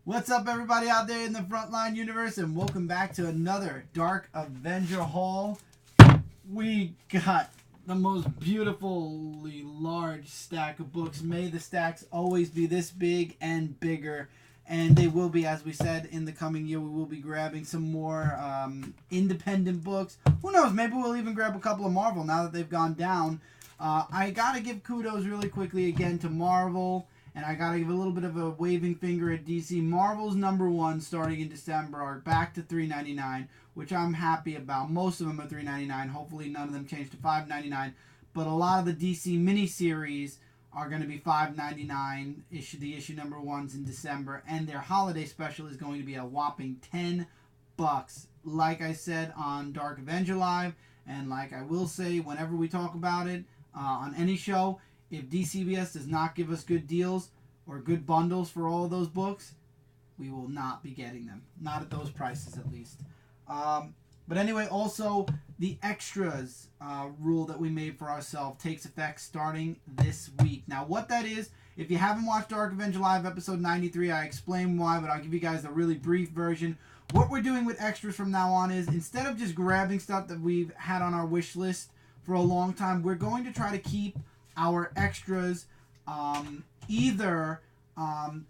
What's up, everybody out there in the Frontline universe, and welcome back to another Dark Avenger haul. We got the most beautifully large stack of books. May the stacks always be this big and bigger, and they will be, as we said, in the coming year. We will be grabbing some more independent books. Who knows, maybe we'll even grab a couple of Marvel now that they've gone down. I gotta give kudos really quickly again to Marvel. And I gotta give a little bit of a waving finger at DC. Marvel's #1 starting in December are back to $3.99, which I'm happy about. Most of them are $3.99. Hopefully none of them change to $5.99. But a lot of the DC miniseries are going to be $5.99. The issue #1's in December, and their holiday special is going to be a whopping $10. Like I said on Dark Avenger Live, and like I will say whenever we talk about it on any show. If DCBS does not give us good deals or good bundles for all of those books, we will not be getting them. Not at those prices, at least. But anyway, also, the extras rule that we made for ourselves takes effect starting this week. Now, what that is, if you haven't watched Dark Avenger Live episode 93, I explain why, but I'll give you guys a really brief version. What we're doing with extras from now on is, instead of just grabbing stuff that we've had on our wish list for a long time, we're going to try to keep our extras either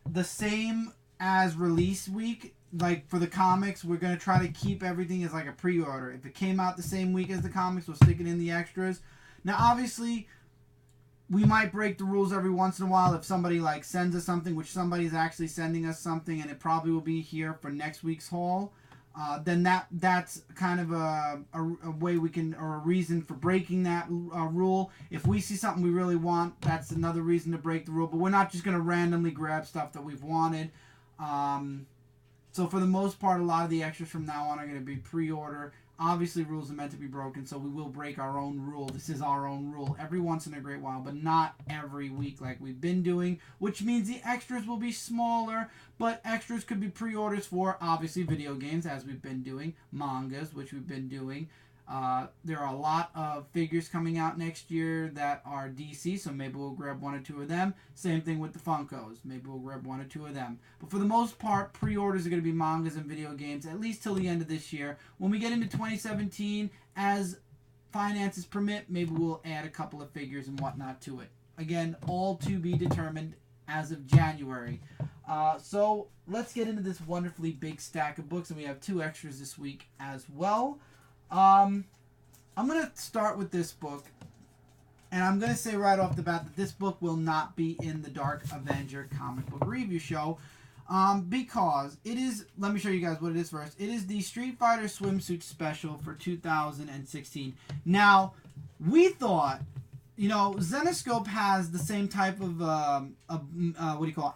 the same as release week. Like for the comics, we're going to try to keep everything as like a pre-order. If it came out the same week as the comics, we'll stick it in the extras. Now, obviously, we might break the rules every once in a while if somebody like sends us something, which somebody's actually sending us something, and it probably will be here for next week's haul. Then that's kind of a way we can, or a reason for breaking that rule. If we see something we really want, that's another reason to break the rule. But we're not just going to randomly grab stuff that we've wanted. So for the most part, a lot of the extras from now on are going to be pre-order. Obviously, rules are meant to be broken, so we will break our own rule. This is our own rule every once in a great while, but not every week like we've been doing, which means the extras will be smaller, but extras could be pre-orders for, obviously, video games, as we've been doing, mangas, which we've been doing. There are a lot of figures coming out next year that are DC, so maybe we'll grab 1 or 2 of them. Same thing with the Funkos. Maybe we'll grab 1 or 2 of them. But for the most part, pre-orders are going to be mangas and video games, at least till the end of this year. When we get into 2017, as finances permit, maybe we'll add a couple of figures and whatnot to it. Again, all to be determined as of January. So let's get into this wonderfully big stack of books, and we have 2 extras this week as well. I'm going to start with this book, and I'm going to say right off the bat that this book will not be in the Dark Avenger comic book review show, because it is, let me show you guys what it is first. It is the Street Fighter Swimsuit Special for 2016. Now, we thought, you know, Zenescope has the same type of,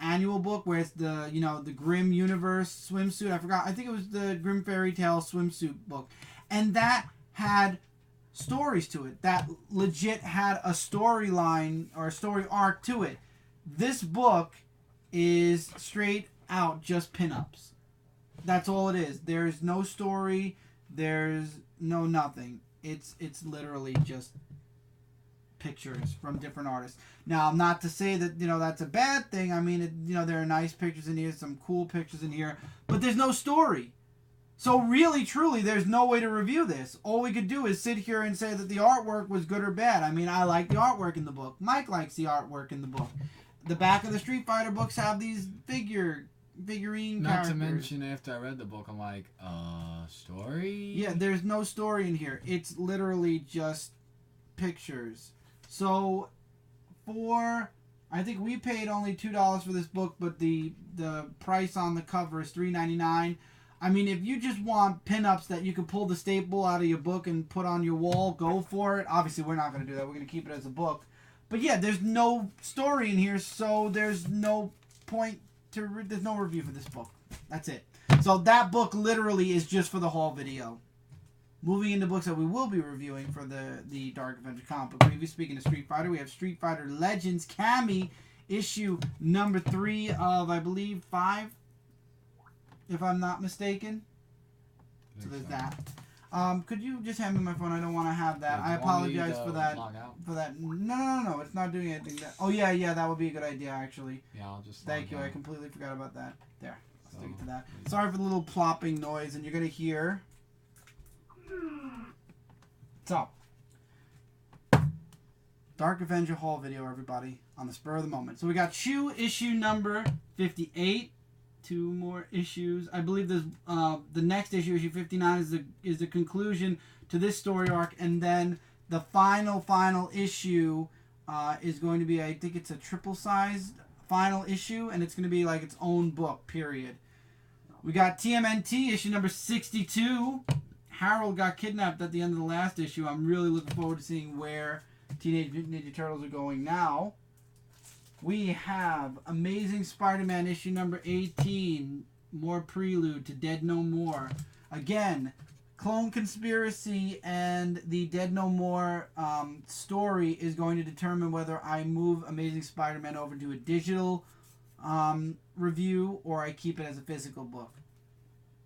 annual book, where it's the, you know, the Grimm Universe Swimsuit. I think it was the Grimm Fairy Tale Swimsuit book. And that had stories to it. That legit had a storyline or a story arc to it. This book is straight out just pinups. That's all it is. There's no story. There's no nothing. It's literally just pictures from different artists. Now, not to say that, you know, that's a bad thing. I mean, you know, there are nice pictures in here, some cool pictures in here, but there's no story. So really, truly, there's no way to review this. All we could do is sit here and say that the artwork was good or bad. I mean, I like the artwork in the book. Mike likes the artwork in the book. The back of the Street Fighter books have these figurine characters. Not to mention, after I read the book, I'm like, story? Yeah, there's no story in here. It's literally just pictures. So, I think we paid only $2 for this book, but the price on the cover is $3.99. I mean, if you just want pinups that you can pull the staple out of your book and put on your wall, go for it. Obviously, we're not going to do that. We're going to keep it as a book. But yeah, there's no story in here, so there's no point to... there's no review for this book. That's it. So that book literally is just for the haul video. Moving into books that we will be reviewing for the Dark Avenger comic book review. Speaking of Street Fighter, we have Street Fighter Legends Cammy, issue #3 of, I believe, 5. If I'm not mistaken. So there's that. Could you just hand me my phone? I don't want to have that. I apologize for that. No. It's not doing anything. Oh, yeah, that would be a good idea, actually. Yeah, I'll just... Thank you. I completely forgot about that. There. Stick it to that. Sorry for the little plopping noise, and you're gonna hear. So, Dark Avenger haul video, everybody, on the spur of the moment. So we got Chew issue number 58. 2 more issues. I believe there's the next issue, issue 59, is the conclusion to this story arc, and then the final issue is going to be, I think it's a triple-sized final issue, and it's going to be like its own book, period. We got TMNT issue number 62. Harold got kidnapped at the end of the last issue. I'm really looking forward to seeing where Teenage Mutant Ninja Turtles are going now. We have Amazing Spider-Man issue number 18. More prelude to Dead No More. Again, Clone Conspiracy and the Dead No More story is going to determine whether I move Amazing Spider-Man over to a digital review or I keep it as a physical book.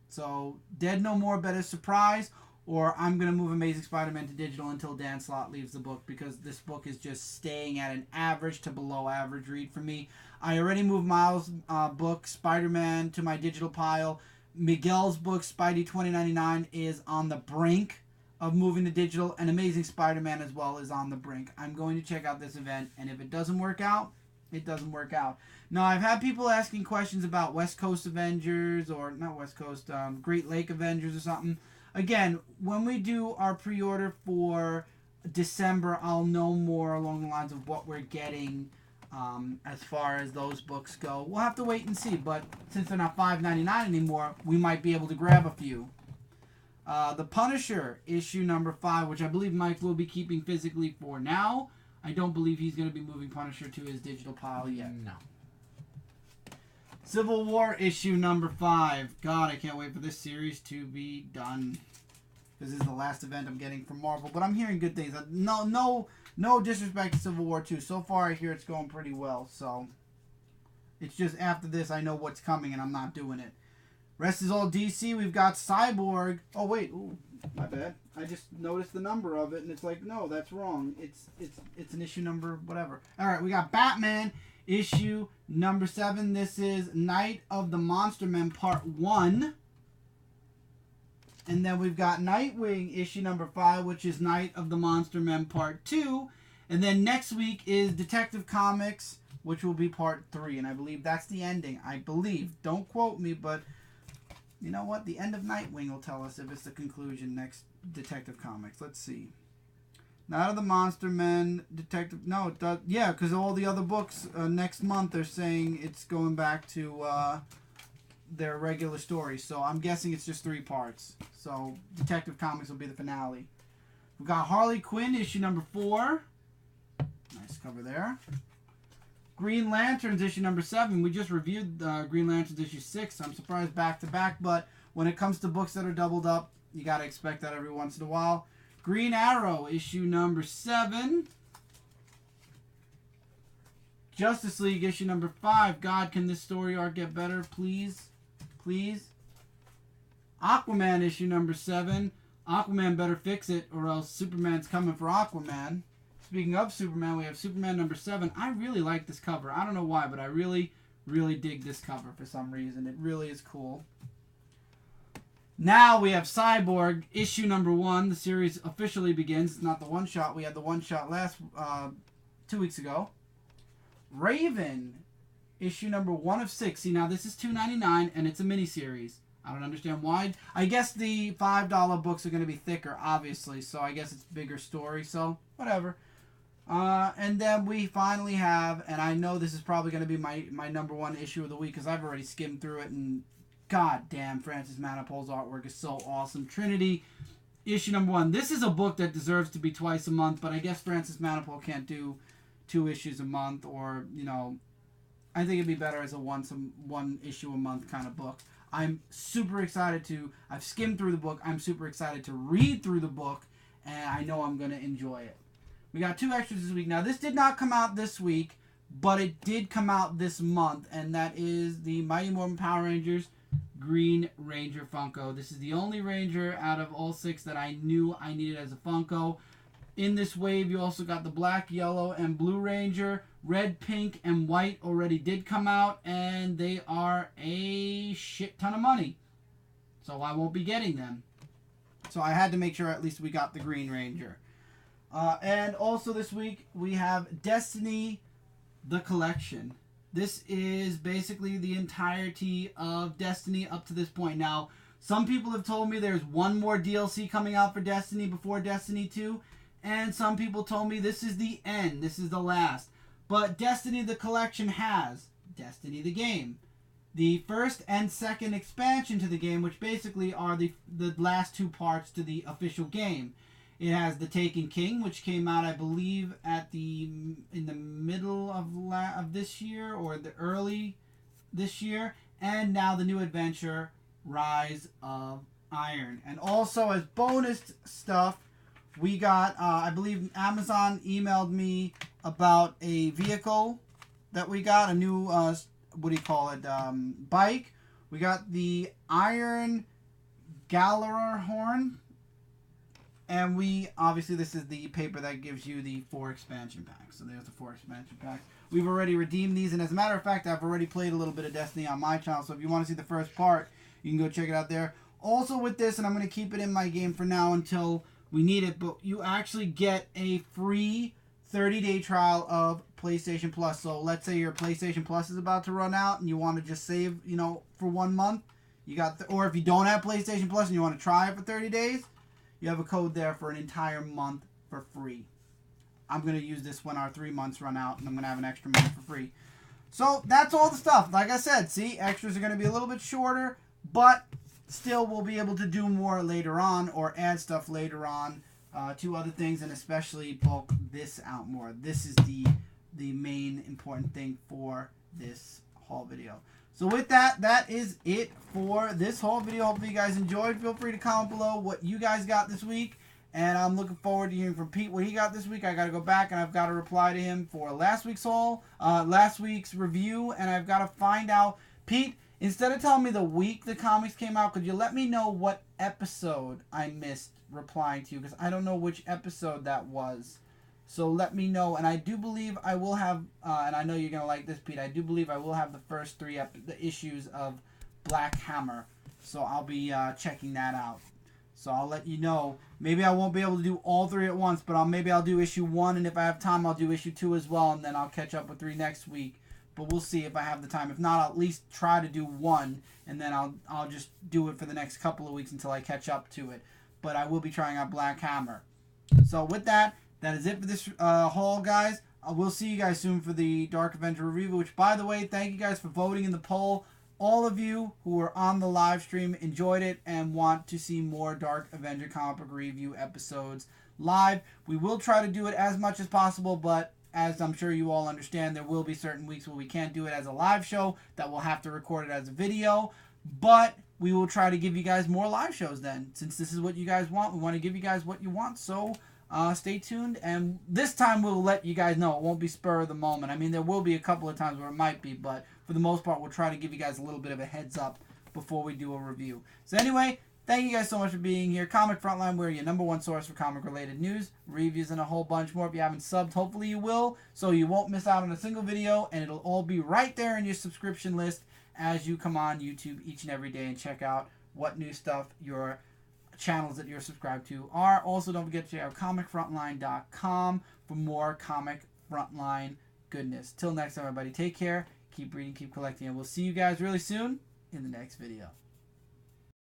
So, Dead No More, better surprise, or I'm going to move Amazing Spider-Man to digital until Dan Slott leaves the book, because this book is just staying at an average to below average read for me. I already moved Miles' book, Spider-Man, to my digital pile. Miguel's book, Spidey 2099, is on the brink of moving to digital, and Amazing Spider-Man as well is on the brink. I'm going to check out this event, and if it doesn't work out, it doesn't work out. Now, I've had people asking questions about West Coast Avengers, or not West Coast, Great Lake Avengers or something. Again, when we do our pre-order for December, I'll know more along the lines of what we're getting as far as those books go. We'll have to wait and see, but since they're not $5.99 anymore, we might be able to grab a few. The Punisher, issue number 5, which I believe Mike will be keeping physically for now. I don't believe he's going to be moving Punisher to his digital pile yet. No. Civil War issue number 5. God, I can't wait for this series to be done. This is the last event I'm getting from Marvel, but I'm hearing good things. No disrespect to Civil War 2. So far, I hear it's going pretty well. So it's just after this, I know what's coming, and I'm not doing it. Rest is all DC. We've got Cyborg. Oh wait, ooh, my bad. I just noticed the number of it, and it's like, no, that's wrong. It's an issue number, whatever. All right, we got Batman. Issue number 7. This is Night of the Monster Men Part 1. And then we've got Nightwing issue number 5, which is Night of the Monster Men Part 2. And then next week is Detective Comics, which will be Part 3. And I believe that's the ending. I believe. Don't quote me, but you know what? The end of Nightwing will tell us if it's the conclusion next Detective Comics. Let's see. Night of the Monster Men, Detective... No, it does... Yeah, because all the other books next month, they're saying it's going back to their regular story. So I'm guessing it's just 3 parts. So Detective Comics will be the finale. We've got Harley Quinn, issue number 4. Nice cover there. Green Lanterns, issue number 7. We just reviewed Green Lanterns, issue 6. I'm surprised back-to-back, but when it comes to books that are doubled up, you got to expect that every once in a while. Green Arrow, issue number 7. Justice League, issue number 5. God, can this story arc get better? Please. Please. Aquaman, issue number 7. Aquaman better fix it, or else Superman's coming for Aquaman. Speaking of Superman, we have Superman number 7. I really like this cover. I don't know why, but I really, really dig this cover for some reason. It really is cool. Now we have Cyborg, issue number 1. The series officially begins. It's not the one-shot. We had the one-shot last 2 weeks ago. Raven, issue number 1 of 6. See, now this is $2.99, and it's a miniseries. I don't understand why. I guess the $5 books are going to be thicker, obviously, so I guess it's bigger story, so whatever. And then we finally have, and I know this is probably going to be my number 1 issue of the week because I've already skimmed through it, and god damn, Francis Manapul's artwork is so awesome. Trinity, issue number 1. This is a book that deserves to be twice a month, but I guess Francis Manapul can't do 2 issues a month, or, you know, I think it'd be better as a one issue a month kind of book. I'm super excited I've skimmed through the book. I'm super excited to read through the book, and I know I'm going to enjoy it. We got 2 extras this week. Now, this did not come out this week, but it did come out this month, and that is the Mighty Morphin Power Rangers Green Ranger Funko. This is the only Ranger out of all 6 that I knew I needed as a Funko. In this wave, you also got the black, yellow, and blue Ranger. Red, pink, and white already did come out, and they are a shit ton of money. So I won't be getting them. So I had to make sure at least we got the Green Ranger. And also this week, we have Destiny, the Collection. This is basically the entirety of Destiny up to this point. Now, some people have told me there's one more DLC coming out for Destiny before Destiny 2. And some people told me this is the end. This is the last. But Destiny the Collection has Destiny the game. The first and second expansion to the game, which basically are the last two parts to the official game. It has the Taken King, which came out, I believe, in the middle of this year or the early this year. And now the new adventure, Rise of Iron. And also as bonus stuff, we got, I believe Amazon emailed me about a vehicle that we got, a new, bike. We got the Iron Gallarhorn. And obviously this is the paper that gives you the 4 expansion packs. So there's the 4 expansion packs. We've already redeemed these. And as a matter of fact, I've already played a little bit of Destiny on my channel. So if you want to see the first part, you can go check it out there. Also with this, and I'm going to keep it in my game for now until we need it, but you actually get a free 30-day trial of PlayStation Plus. So let's say your PlayStation Plus is about to run out and you want to just save, for 1 month. Or if you don't have PlayStation Plus and you want to try it for 30 days, you have a code there for an entire month for free. I'm going to use this when our 3 months run out, and I'm going to have an extra month for free. So that's all the stuff. Like I said, see, extras are going to be a little bit shorter, but still we'll be able to do more later on or add stuff later on to other things, and especially bulk this out more. This is the main important thing for this haul video. So with that, that is it for this haul video. Hopefully you guys enjoyed. Feel free to comment below what you guys got this week. And I'm looking forward to hearing from Pete what he got this week. I got to go back and I've got to reply to him for last week's haul, last week's review. And I've got to find out, Pete, instead of telling me the week the comics came out, could you let me know what episode I missed replying to you? Because I don't know which episode that was. So let me know. And I do believe I will have, and I know you're going to like this, Pete, I do believe I will have the first 3 issues of Black Hammer. So I'll be checking that out. So I'll let you know. Maybe I won't be able to do all 3 at once, but maybe I'll do issue 1, and if I have time, I'll do issue 2 as well, and then I'll catch up with 3 next week. But we'll see if I have the time. If not, I'll at least try to do 1, and then I'll just do it for the next couple of weeks until I catch up to it. But I will be trying out Black Hammer. So with that, that is it for this haul, guys. We'll see you guys soon for the Dark Avenger review, which, by the way, thank you guys for voting in the poll. All of you who were on the live stream enjoyed it and want to see more Dark Avenger comic book review episodes live. We will try to do it as much as possible, but as I'm sure you all understand, there will be certain weeks where we can't do it as a live show, that we'll have to record it as a video. But we will try to give you guys more live shows then. Since this is what you guys want, we want to give you guys what you want. So stay tuned. And this time we'll let you guys know. It won't be spur of the moment. I mean, there will be a couple of times where it might be, but for the most part, we'll try to give you guys a little bit of a heads up before we do a review. So anyway, thank you guys so much for being here. Comic Frontline, we're your #1 source for comic-related news, reviews, and a whole bunch more. If you haven't subbed, hopefully you will, so you won't miss out on a single video, and it'll all be right there in your subscription list as you come on YouTube each and every day and check out what new stuff your channels that you're subscribed to are. Also, don't forget to check out comicfrontline.com for more Comic Frontline goodness. Till next time, everybody, take care, keep reading, keep collecting, and we'll see you guys really soon in the next video.